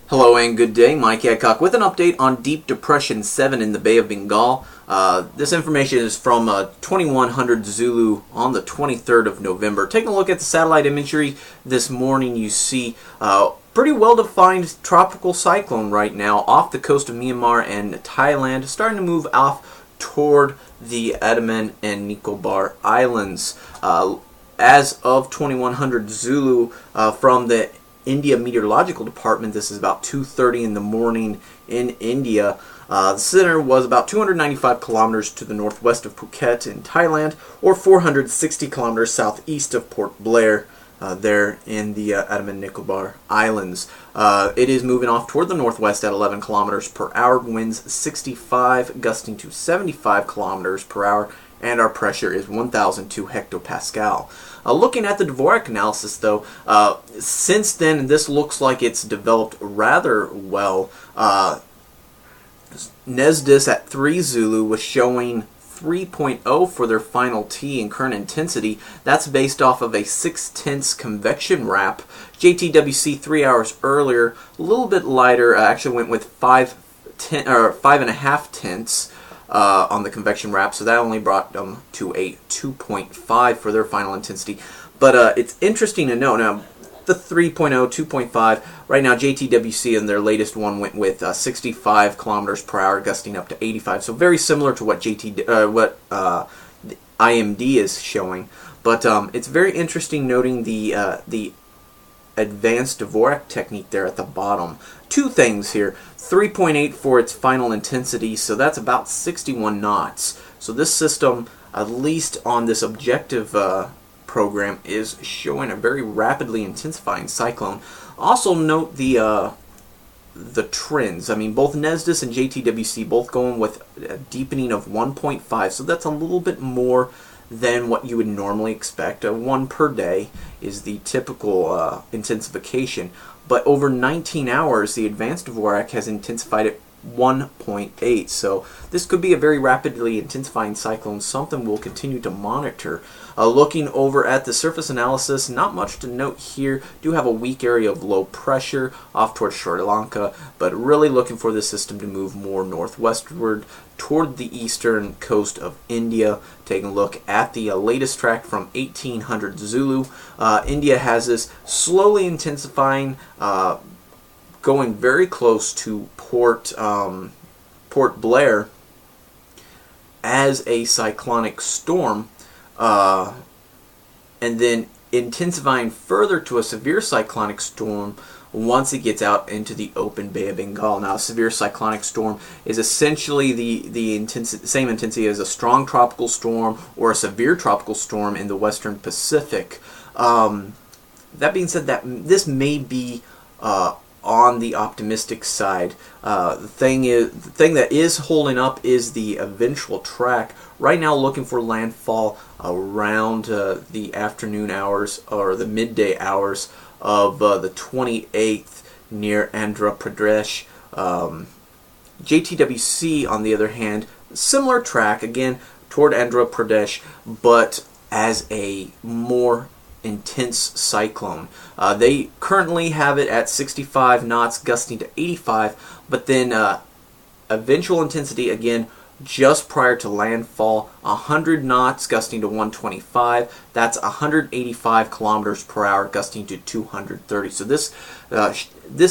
Hello and good day, Mike Adcock with an update on Deep Depression 7 in the Bay of Bengal. This information is from 2100 Zulu on the 23rd of November. Taking a look at the satellite imagery this morning, you see pretty well-defined tropical cyclone right now off the coast of Myanmar and Thailand, starting to move off toward the Andaman and Nicobar Islands. As of 2100 Zulu from the India Meteorological Department, this is about 2:30 in the morning in India. The center was about 295 kilometers to the northwest of Phuket in Thailand, or 460 kilometers southeast of Port Blair, there in the Andaman and Nicobar Islands. It is moving off toward the northwest at 11 kilometers per hour, winds 65, gusting to 75 kilometers per hour, and our pressure is 1,002 hectopascal. Looking at the Dvorak analysis, though, since then, this looks like it's developed rather well. NESDIS at 3 Zulu was showing 3.0 for their final T in current intensity. That's based off of a 6/10 convection wrap. JTWC 3 hours earlier, a little bit lighter, actually went with 5.5 tenths. On the convection wrap, so that only brought them to a 2.5 for their final intensity. But it's interesting to note, now the 3.0, 2.5, right now JTWC in their latest one went with 65 kilometers per hour, gusting up to 85, so very similar to what the IMD is showing. But it's very interesting noting the advanced Dvorak technique there at the bottom. Two things here: 3.8 for its final intensity, so that's about 61 knots. So this system, at least on this objective program, is showing a very rapidly intensifying cyclone. Also note the trends. I mean, both NESDIS and JTWC both going with a deepening of 1.5, so that's a little bit more than what you would normally expect. 1 per day is the typical intensification. But over 19 hours, the advanced Dvorak has intensified at 1.8. So this could be a very rapidly intensifying cyclone, something we'll continue to monitor. Looking over at the surface analysis, not much to note here. Do have a weak area of low pressure off towards Sri Lanka, but really looking for the system to move more northwestward toward the eastern coast of India. Taking a look at the latest track from 1800 Zulu. India has this slowly intensifying, going very close to Port Blair as a cyclonic storm, and then intensifying further to a severe cyclonic storm once it gets out into the open Bay of Bengal. Now, a severe cyclonic storm is essentially the same intensity as a strong tropical storm or a severe tropical storm in the western Pacific. That being said, that this may be on the optimistic side. The thing that is holding up is the eventual track. Right now, looking for landfall around the afternoon hours or the midday hours of the 28th near Andhra Pradesh. JTWC, on the other hand, similar track, again toward Andhra Pradesh, but as a more intense cyclone. They currently have it at 65 knots, gusting to 85, but then eventual intensity, again, just prior to landfall, 100 knots, gusting to 125. That's 185 kilometers per hour, gusting to 230. So this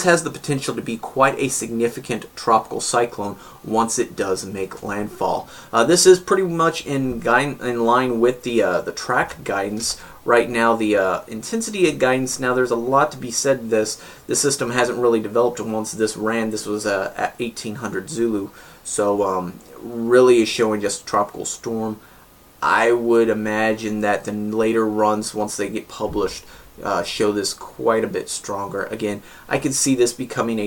has the potential to be quite a significant tropical cyclone once it does make landfall. This is pretty much in line with the track guidance. Right now, the intensity of guidance, now there's a lot to be said. This system hasn't really developed once this ran. This was at 1800 Zulu, so really is showing just a tropical storm. I would imagine that the later runs, once they get published, show this quite a bit stronger. Again, I could see this becoming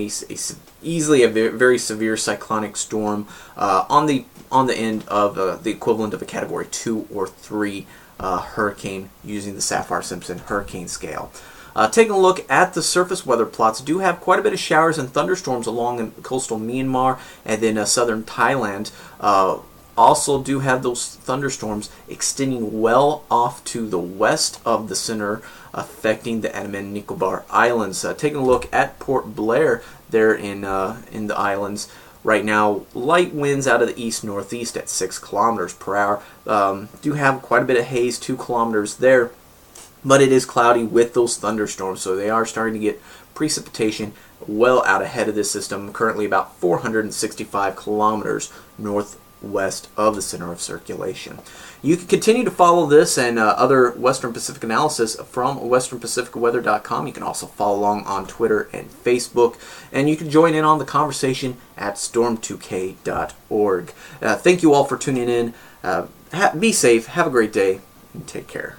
easily a very severe cyclonic storm on the end of the equivalent of a Category 2 or 3 hurricane using the Saffir-Simpson hurricane scale. Taking a look at the surface weather plots, do have quite a bit of showers and thunderstorms along in coastal Myanmar and then southern Thailand. also do have those thunderstorms extending well off to the west of the center, affecting the Andaman and Nicobar Islands. Taking a look at Port Blair there in the islands. Right now, light winds out of the east-northeast at 6 kilometers per hour. Do have quite a bit of haze, 2 kilometers there, but it is cloudy with those thunderstorms, so they are starting to get precipitation well out ahead of this system, currently about 465 kilometers northwest of the center of circulation. You can continue to follow this and other Western Pacific analysis from westernpacificweather.com. You can also follow along on Twitter and Facebook, and you can join in on the conversation at storm2k.org. Thank you all for tuning in. Be safe, have a great day, and take care.